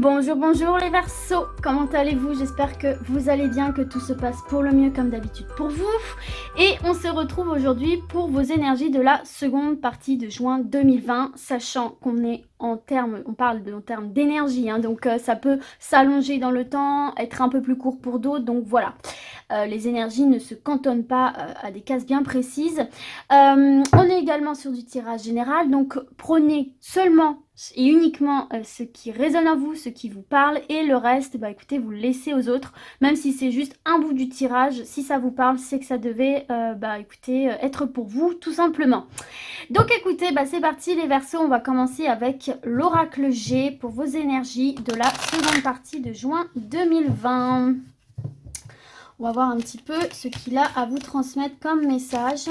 Bonjour, bonjour les Verseaux, comment allez-vous? J'espère que vous allez bien, que tout se passe pour le mieux comme d'habitude pour vous. Et on se retrouve aujourd'hui pour vos énergies de la seconde partie de juin 2020, sachant qu'on est en termes, on parle en termes d'énergie, hein, donc ça peut s'allonger dans le temps, être un peu plus court pour d'autres, donc voilà. Les énergies ne se cantonnent pas à des cases bien précises. On est également sur du tirage général, donc prenez seulement et uniquement ce qui résonne en vous, ce qui vous parle, et le reste, bah écoutez, vous le laissez aux autres, même si c'est juste un bout du tirage. Si ça vous parle, c'est que ça devait, être pour vous, tout simplement. Donc écoutez, c'est parti les Verseaux, on va commencer avec l'oracle G pour vos énergies de la seconde partie de juin 2020. On va voir un petit peu ce qu'il a à vous transmettre comme message.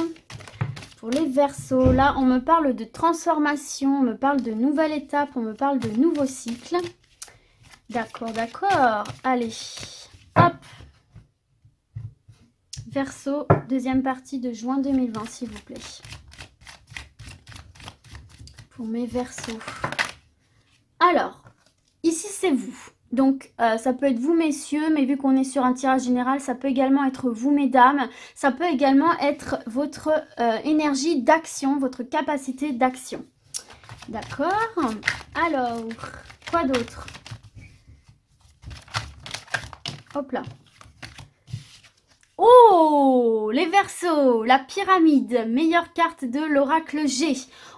Pour les Verseaux, là, on me parle de transformation, on me parle de nouvelle étape, on me parle de nouveau cycle. D'accord, d'accord. Allez, hop. Verseau, deuxième partie de juin 2020, s'il vous plaît. Pour mes Verseaux. Alors, ici, c'est vous. Donc, ça peut être vous, messieurs, mais vu qu'on est sur un tirage général, ça peut également être vous, mesdames. Ça peut également être votre énergie d'action, votre capacité d'action. D'accord. Alors, quoi d'autre? Hop là. Oh, les Verseaux, la pyramide, meilleure carte de l'oracle G.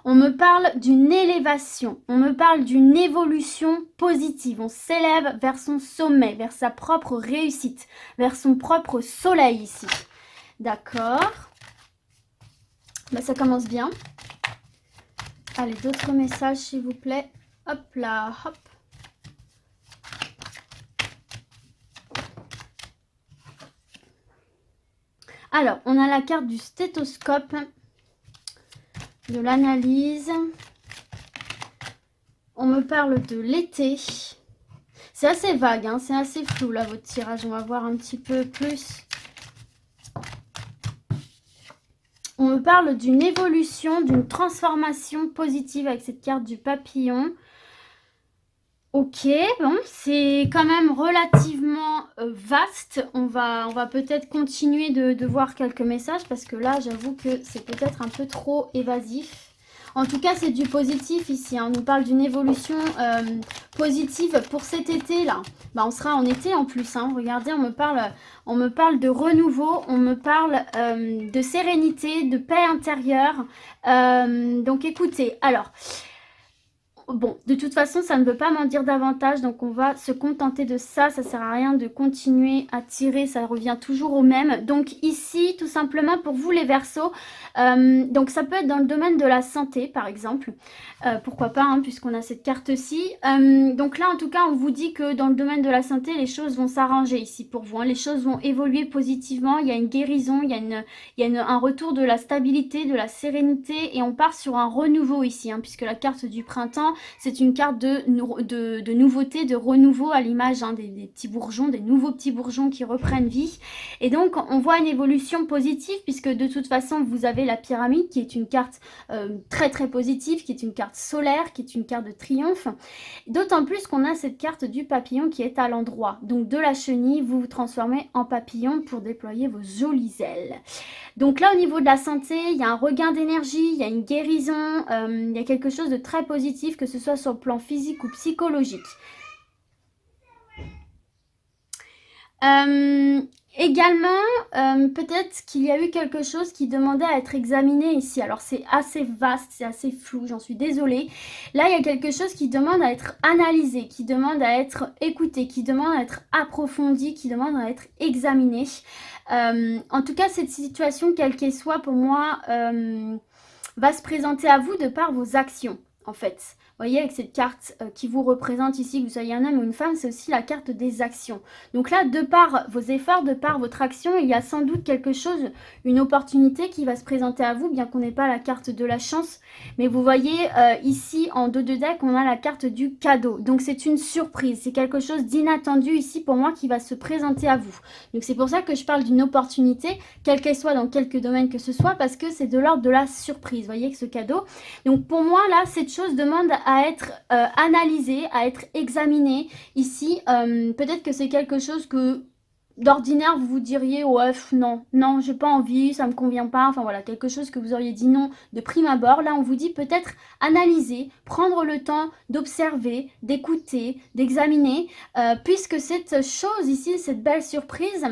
On me parle d'une élévation, on me parle d'une évolution positive. On s'élève vers son sommet, vers sa propre réussite, vers son propre soleil ici. D'accord. Ça commence bien. Allez, d'autres messages s'il vous plaît. Hop là, hop. Alors, on a la carte du stéthoscope, de l'analyse. On me parle de l'été. C'est assez vague, hein, c'est assez flou là votre tirage. On va voir un petit peu plus. On me parle d'une évolution, d'une transformation positive avec cette carte du papillon. Ok, bon, c'est quand même relativement vaste. On va peut-être continuer de voir quelques messages parce que là, j'avoue que c'est peut-être un peu trop évasif. En tout cas, c'est du positif ici. Hein. On nous parle d'une évolution positive pour cet été-là. On sera en été en plus. Hein. Regardez, on me parle de renouveau. On me parle de sérénité, de paix intérieure. Donc, écoutez, alors... Bon, de toute façon, ça ne veut pas m'en dire davantage, donc on va se contenter de ça. Ça sert à rien de continuer à tirer, ça revient toujours au même. Donc ici, tout simplement, pour vous les Verseaux, donc ça peut être dans le domaine de la santé, par exemple. Pourquoi pas, hein, puisqu'on a cette carte-ci. Donc là, en tout cas, on vous dit que dans le domaine de la santé, les choses vont s'arranger ici pour vous. Hein. Les choses vont évoluer positivement, il y a une guérison, il y a un retour de la stabilité, de la sérénité, et on part sur un renouveau ici, hein, puisque la carte du printemps, c'est une carte de nouveauté, de renouveau à l'image hein, des petits bourgeons, des nouveaux petits bourgeons qui reprennent vie. Et donc, on voit une évolution positive puisque de toute façon, vous avez la pyramide qui est une carte très très positive, qui est une carte solaire, qui est une carte de triomphe. D'autant plus qu'on a cette carte du papillon qui est à l'endroit. Donc, de la chenille, vous vous transformez en papillon pour déployer vos jolies ailes. Donc là, au niveau de la santé, il y a un regain d'énergie, il y a une guérison, il y a quelque chose de très positif, que ce soit sur le plan physique ou psychologique. Également, peut-être qu'il y a eu quelque chose qui demandait à être examiné ici. Alors, c'est assez vaste, c'est assez flou, j'en suis désolée. Là, il y a quelque chose qui demande à être analysé, qui demande à être écouté, qui demande à être approfondi, qui demande à être examiné. En tout cas, cette situation, quelle qu'elle soit, pour moi, va se présenter à vous de par vos actions, en fait. Vous voyez, avec cette carte qui vous représente ici, que vous soyez un homme ou une femme, c'est aussi la carte des actions. Donc là, de par vos efforts, de par votre action, il y a sans doute quelque chose, une opportunité qui va se présenter à vous, bien qu'on n'ait pas la carte de la chance. Mais vous voyez, ici, en dos de deck, on a la carte du cadeau. Donc c'est une surprise, c'est quelque chose d'inattendu ici pour moi qui va se présenter à vous. Donc c'est pour ça que je parle d'une opportunité, quelle qu'elle soit, dans quelques domaines que ce soit, parce que c'est de l'ordre de la surprise, vous voyez, que ce cadeau. Donc pour moi, là, cette chose demande à être analysé, à être examiné. Ici, peut-être que c'est quelque chose que d'ordinaire vous vous diriez ouais non, non, j'ai pas envie, ça me convient pas, enfin voilà, quelque chose que vous auriez dit non de prime abord. Là on vous dit peut-être analyser, prendre le temps d'observer, d'écouter, d'examiner, puisque cette chose ici, cette belle surprise,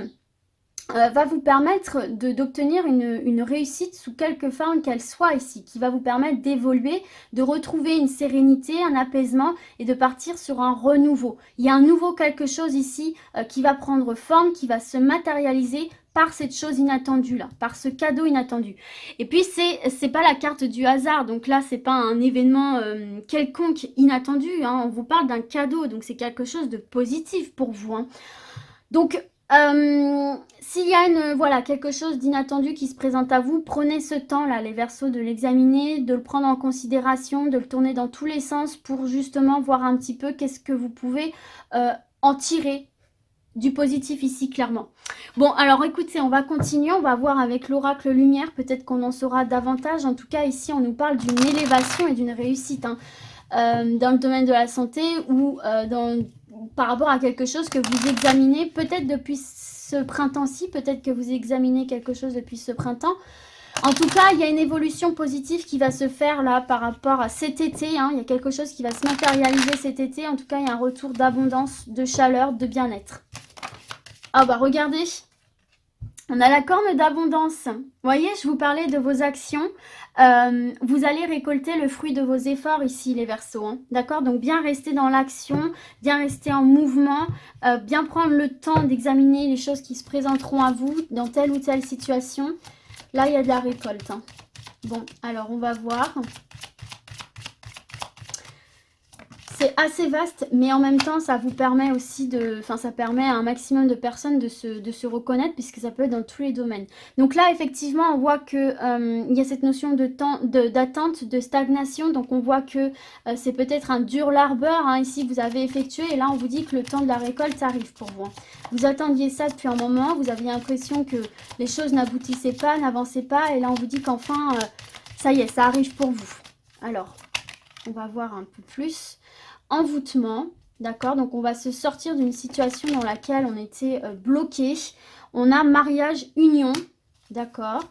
va vous permettre d'obtenir une réussite sous quelque forme qu'elle soit ici, qui va vous permettre d'évoluer, de retrouver une sérénité, un apaisement et de partir sur un renouveau. Il y a un nouveau quelque chose ici qui va prendre forme, qui va se matérialiser par cette chose inattendue là, par ce cadeau inattendu. Et puis c'est pas la carte du hasard, donc là c'est pas un événement quelconque inattendu, hein. On vous parle d'un cadeau, donc c'est quelque chose de positif pour vous, hein. Donc s'il y a voilà, quelque chose d'inattendu qui se présente à vous, prenez ce temps-là, les Verseaux, de l'examiner, de le prendre en considération, de le tourner dans tous les sens pour justement voir un petit peu qu'est-ce que vous pouvez en tirer du positif ici, clairement. Bon, alors écoutez, on va continuer, on va voir avec l'oracle lumière, peut-être qu'on en saura davantage. En tout cas, ici, on nous parle d'une élévation et d'une réussite, hein, dans le domaine de la santé ou par rapport à quelque chose que vous examinez peut-être depuis ce printemps-ci, peut-être que vous examinez quelque chose depuis ce printemps. En tout cas, il y a une évolution positive qui va se faire là par rapport à cet été, hein. Il y a quelque chose qui va se matérialiser cet été. En tout cas, il y a un retour d'abondance, de chaleur, de bien-être. Ah bah regardez, on a la corne d'abondance. Vous voyez, je vous parlais de vos actions. Vous allez récolter le fruit de vos efforts ici, les Verseaux, hein. D'accord? Donc, bien rester dans l'action, bien rester en mouvement, bien prendre le temps d'examiner les choses qui se présenteront à vous dans telle ou telle situation. Là, il y a de la récolte, hein. Bon, alors, on va voir. C'est assez vaste, mais en même temps, ça vous permet aussi de... Enfin, ça permet à un maximum de personnes de se reconnaître, puisque ça peut être dans tous les domaines. Donc là, effectivement, on voit que il y a cette notion de temps, d'attente, de stagnation. Donc on voit que c'est peut-être un dur labeur, hein, ici, vous avez effectué. Et là, on vous dit que le temps de la récolte arrive pour vous. Vous attendiez ça depuis un moment. Vous aviez l'impression que les choses n'aboutissaient pas, n'avançaient pas. Et là, on vous dit qu'enfin, ça y est, ça arrive pour vous. Alors, on va voir un peu plus. Envoûtement, d'accord, donc on va se sortir d'une situation dans laquelle on était bloqué. On a mariage, union, d'accord.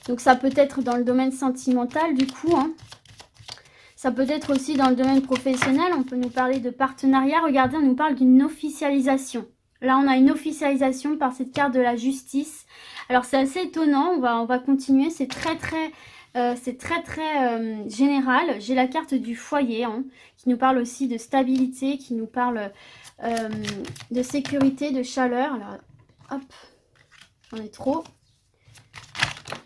Donc ça peut être dans le domaine sentimental du coup, hein. Ça peut être aussi dans le domaine professionnel. On peut nous parler de partenariat. Regardez, on nous parle d'une officialisation. Là, on a une officialisation par cette carte de la justice. Alors c'est assez étonnant, on va continuer. C'est très général. J'ai la carte du foyer, hein, qui nous parle aussi de stabilité, qui nous parle de sécurité, de chaleur. Alors, hop, j'en ai trop.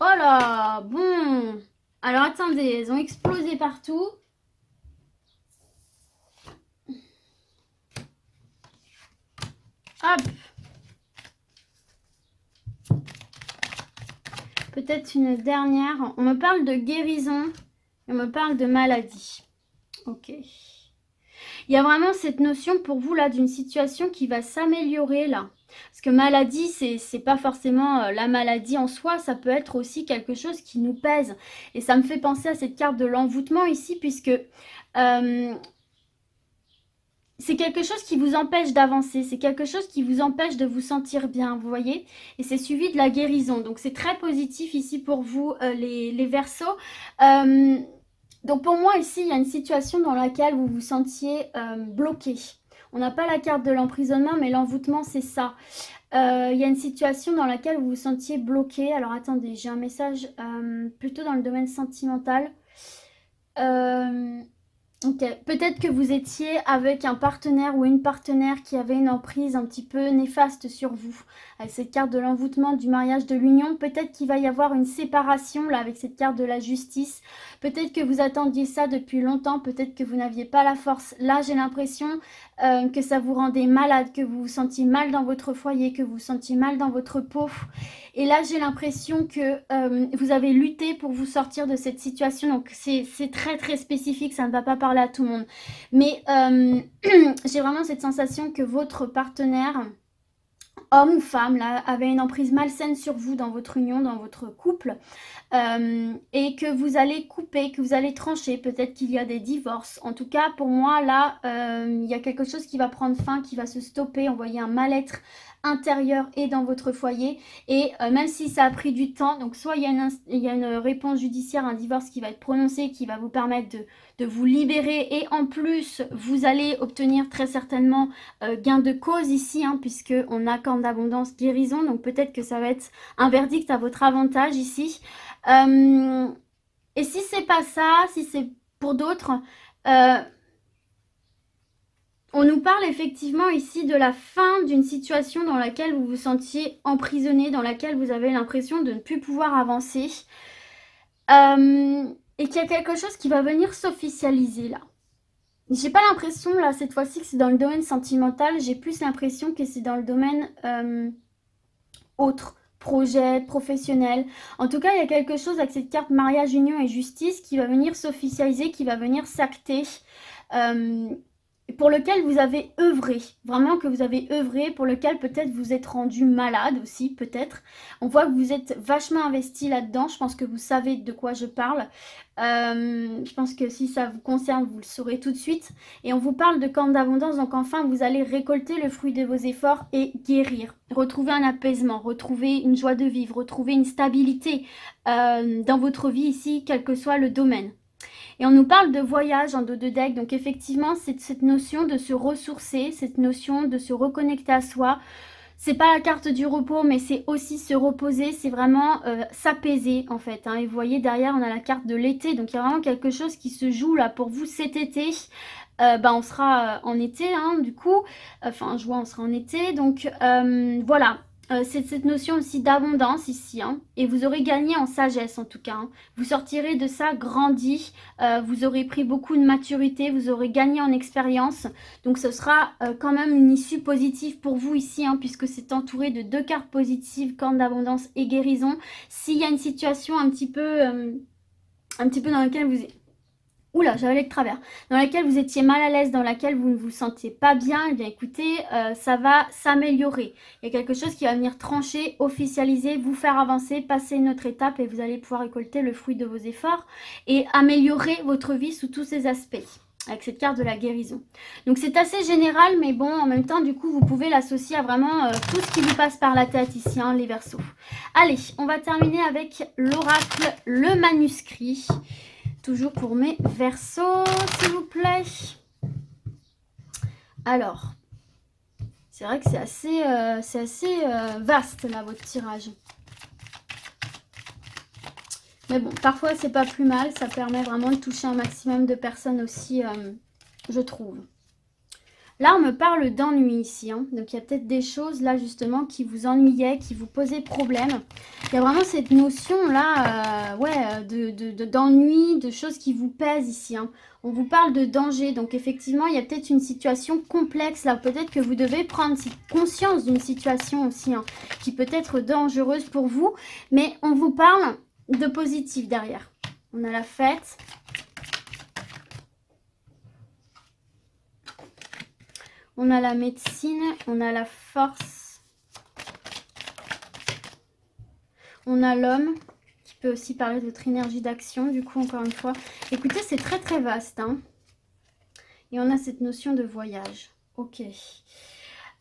Oh là, bon. Alors, attendez, elles ont explosé partout. Hop. Peut-être une dernière. On me parle de guérison. On me parle de maladie. Ok. Il y a vraiment cette notion pour vous là d'une situation qui va s'améliorer là. Parce que maladie, c'est pas forcément la maladie en soi, ça peut être aussi quelque chose qui nous pèse. Et ça me fait penser à cette carte de l'envoûtement ici, puisque c'est quelque chose qui vous empêche d'avancer, c'est quelque chose qui vous empêche de vous sentir bien, vous voyez. Et c'est suivi de la guérison, donc c'est très positif ici pour vous les Verseaux. Donc pour moi ici, il y a une situation dans laquelle vous vous sentiez bloqué. On n'a pas la carte de l'emprisonnement, mais l'envoûtement, c'est ça. Il y a une situation dans laquelle vous vous sentiez bloqué. Alors attendez, j'ai un message plutôt dans le domaine sentimental. Ok, peut-être que vous étiez avec un partenaire ou une partenaire qui avait une emprise un petit peu néfaste sur vous. Avec cette carte de l'envoûtement, du mariage, de l'union, peut-être qu'il va y avoir une séparation là avec cette carte de la justice. Peut-être que vous attendiez ça depuis longtemps, peut-être que vous n'aviez pas la force. Là, j'ai l'impression que ça vous rendait malade, que vous vous sentiez mal dans votre foyer, que vous vous sentiez mal dans votre peau. Et là, j'ai l'impression que vous avez lutté pour vous sortir de cette situation. Donc, c'est très spécifique, ça ne va pas parler à tout le monde. Mais j'ai vraiment cette sensation que votre partenaire homme ou femme là, avait une emprise malsaine sur vous dans votre union, dans votre couple, et que vous allez couper, que vous allez trancher, peut-être qu'il y a des divorces. En tout cas, pour moi, là, il y a quelque chose qui va prendre fin, qui va se stopper. On voyait un mal-être intérieur et dans votre foyer. Et même si ça a pris du temps, donc soit il y a une réponse judiciaire, un divorce qui va être prononcé, qui va vous permettre de vous libérer. Et en plus, vous allez obtenir très certainement gain de cause ici, hein, puisque on accorde d'abondance guérison. Donc peut-être que ça va être un verdict à votre avantage ici. Et si c'est pas ça, si c'est pour d'autres, on nous parle effectivement ici de la fin d'une situation dans laquelle vous vous sentiez emprisonné, dans laquelle vous avez l'impression de ne plus pouvoir avancer. Et qu'il y a quelque chose qui va venir s'officialiser là. J'ai pas l'impression là cette fois-ci que c'est dans le domaine sentimental, j'ai plus l'impression que c'est dans le domaine autre, projet, professionnel. En tout cas, il y a quelque chose avec cette carte mariage, union et justice qui va venir s'officialiser, qui va venir s'acter. Pour lequel vous avez œuvré, vraiment que vous avez œuvré, pour lequel peut-être vous êtes rendu malade aussi, peut-être. On voit que vous êtes vachement investi là-dedans, je pense que vous savez de quoi je parle. Je pense que si ça vous concerne, vous le saurez tout de suite. Et on vous parle de corne d'abondance, donc enfin vous allez récolter le fruit de vos efforts et guérir. Retrouver un apaisement, retrouver une joie de vivre, retrouver une stabilité dans votre vie ici, quel que soit le domaine. Et on nous parle de voyage en dos de deck, donc effectivement, c'est cette notion de se ressourcer, cette notion de se reconnecter à soi. C'est pas la carte du repos, mais c'est aussi se reposer, c'est vraiment s'apaiser en fait. Hein. Et vous voyez, derrière, on a la carte de l'été, donc il y a vraiment quelque chose qui se joue là pour vous cet été. On sera en été, hein, du coup. Enfin, en juin, on sera en été, donc voilà. C'est cette notion aussi d'abondance ici, hein, et vous aurez gagné en sagesse en tout cas. Hein. Vous sortirez de ça grandi, vous aurez pris beaucoup de maturité, vous aurez gagné en expérience. Donc ce sera quand même une issue positive pour vous ici, hein, puisque c'est entouré de 2 cartes positives, corne d'abondance et guérison. S'il y a une situation un petit peu dans laquelle vous êtes... Oula, j'avais de travers. Dans laquelle vous étiez mal à l'aise, dans laquelle vous ne vous sentiez pas bien, eh bien écoutez, ça va s'améliorer. Il y a quelque chose qui va venir trancher, officialiser, vous faire avancer, passer une autre étape et vous allez pouvoir récolter le fruit de vos efforts et améliorer votre vie sous tous ses aspects avec cette carte de la guérison. Donc c'est assez général, mais bon, en même temps, du coup, vous pouvez l'associer à vraiment tout ce qui vous passe par la tête ici, hein, les Verseaux. Allez, on va terminer avec l'oracle, le manuscrit. Toujours pour mes Verseaux, s'il vous plaît. Alors, c'est vrai que c'est assez vaste, là, votre tirage. Mais bon, parfois, c'est pas plus mal. Ça permet vraiment de toucher un maximum de personnes aussi, je trouve. Là, on me parle d'ennui ici. Hein. Donc, il y a peut-être des choses, là, justement, qui vous ennuyaient, qui vous posaient problème. Il y a vraiment cette notion-là, d'ennui, de choses qui vous pèsent ici. Hein. On vous parle de danger. Donc, effectivement, il y a peut-être une situation complexe, là. Peut-être que vous devez prendre conscience d'une situation aussi, hein, qui peut être dangereuse pour vous. Mais on vous parle de positif derrière. On a la fête. On a la médecine, on a la force, on a l'homme, qui peut aussi parler de votre énergie d'action, du coup, encore une fois. Écoutez, c'est très très vaste, hein. Et on a cette notion de voyage. Ok.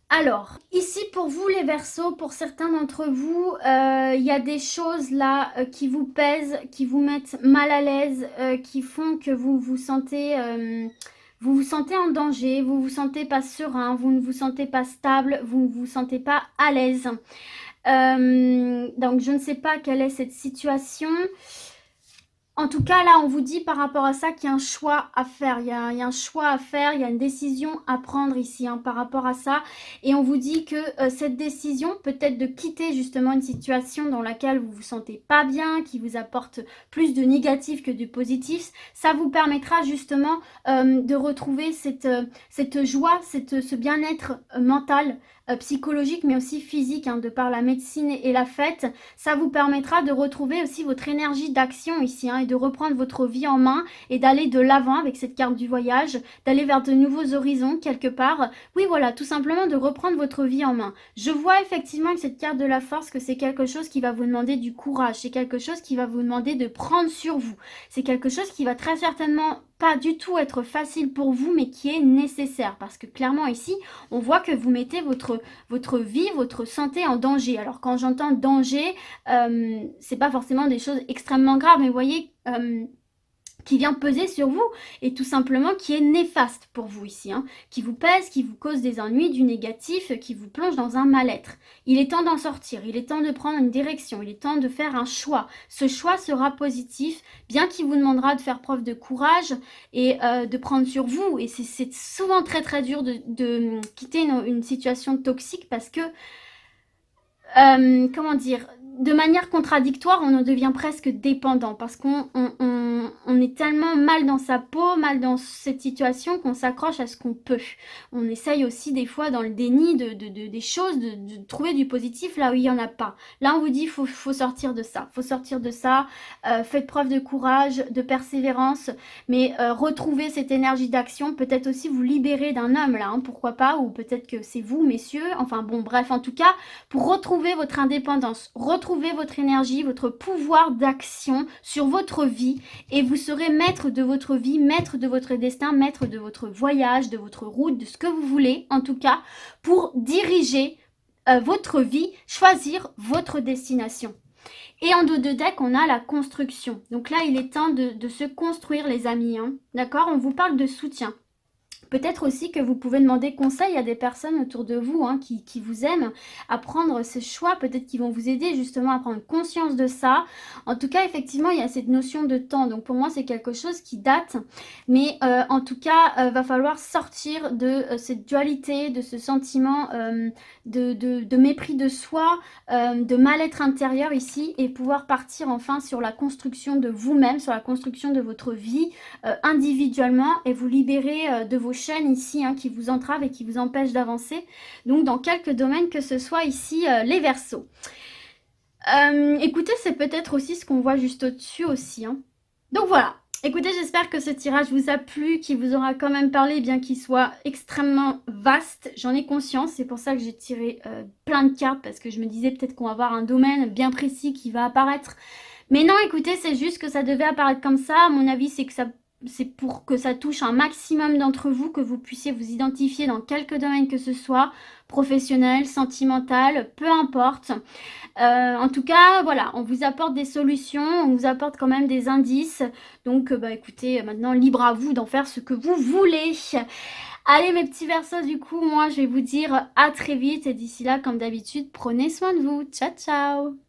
Alors, ici pour vous les Verseaux, pour certains d'entre vous, il y a des choses là qui vous pèsent, qui vous mettent mal à l'aise, qui font que vous vous sentez... vous vous sentez en danger, vous vous sentez pas serein, vous ne vous sentez pas stable, vous ne vous sentez pas à l'aise. Donc je ne sais pas quelle est cette situation. En tout cas, là, on vous dit par rapport à ça qu'il y a un choix à faire. Il y a un choix à faire, il y a une décision à prendre ici par rapport à ça. Et on vous dit que cette décision, peut-être de quitter justement une situation dans laquelle vous vous sentez pas bien, qui vous apporte plus de négatif que de positif, ça vous permettra justement de retrouver cette joie, ce bien-être mental psychologique, mais aussi physique, hein, de par la médecine et la fête. Ça vous permettra de retrouver aussi votre énergie d'action ici, hein, et de reprendre votre vie en main et d'aller de l'avant avec cette carte du voyage, d'aller vers de nouveaux horizons quelque part. Oui, voilà, tout simplement de reprendre votre vie en main. Je vois effectivement que cette carte de la force, que c'est quelque chose qui va vous demander du courage, c'est quelque chose qui va vous demander de prendre sur vous. C'est quelque chose qui va très certainement pas du tout être facile pour vous, mais qui est nécessaire. Parce que clairement ici, on voit que vous mettez votre vie, votre santé en danger. Alors quand j'entends danger, c'est pas forcément des choses extrêmement graves, mais vous voyez... qui vient peser sur vous et tout simplement qui est néfaste pour vous ici, hein, qui vous pèse, qui vous cause des ennuis, du négatif, qui vous plonge dans un mal-être. Il est temps d'en sortir, il est temps de prendre une direction, il est temps de faire un choix. Ce choix sera positif, bien qu'il vous demandera de faire preuve de courage et de prendre sur vous. Et c'est souvent très très dur de quitter une situation toxique parce que comment dire, de manière contradictoire, on en devient presque dépendant parce qu'on est tellement mal dans sa peau, mal dans cette situation qu'on s'accroche à ce qu'on peut. On essaye aussi des fois dans le déni des choses, de trouver du positif là où il n'y en a pas. Là, on vous dit, faut sortir de ça, faut sortir de ça, faites preuve de courage, de persévérance, mais retrouvez cette énergie d'action, peut-être aussi vous libérer d'un homme là, hein, pourquoi pas, ou peut-être que c'est vous, messieurs, enfin bon, bref, en tout cas, pour retrouver votre indépendance, retrouver votre énergie, votre pouvoir d'action sur votre vie et vous serez maître de votre vie, maître de votre destin, maître de votre voyage, de votre route, de ce que vous voulez en tout cas pour diriger votre vie, choisir votre destination. Et en dos de deck, on a la construction. Donc là, il est temps de se construire les amis, hein. D'accord? On vous parle de soutien. Peut-être aussi que vous pouvez demander conseil à des personnes autour de vous, hein, qui vous aiment, à prendre ce choix, peut-être qu'ils vont vous aider justement à prendre conscience de ça. En tout cas, effectivement, il y a cette notion de temps. Donc pour moi, c'est quelque chose qui date. Mais en tout cas, va falloir sortir de cette dualité, de ce sentiment de mépris de soi, de mal-être intérieur ici, et pouvoir partir enfin sur la construction de vous-même, sur la construction de votre vie individuellement et vous libérer de vos chaînes ici, hein, qui vous entravent et qui vous empêchent d'avancer. Donc dans quelques domaines que ce soit ici, les Verseaux. Écoutez, c'est peut-être aussi ce qu'on voit juste au-dessus aussi, hein. Donc voilà. Écoutez, j'espère que ce tirage vous a plu, qu'il vous aura quand même parlé, bien qu'il soit extrêmement vaste. J'en ai conscience, c'est pour ça que j'ai tiré plein de cartes, parce que je me disais peut-être qu'on va avoir un domaine bien précis qui va apparaître. Mais non, écoutez, c'est juste que ça devait apparaître comme ça. À mon avis, c'est pour que ça touche un maximum d'entre vous, que vous puissiez vous identifier dans quelque domaine que ce soit, professionnel, sentimental, peu importe. En tout cas, voilà, on vous apporte des solutions, on vous apporte quand même des indices. Donc, bah écoutez, maintenant, libre à vous d'en faire ce que vous voulez. Allez, mes petits Verseaux, du coup, moi, je vais vous dire à très vite. Et d'ici là, comme d'habitude, prenez soin de vous. Ciao, ciao!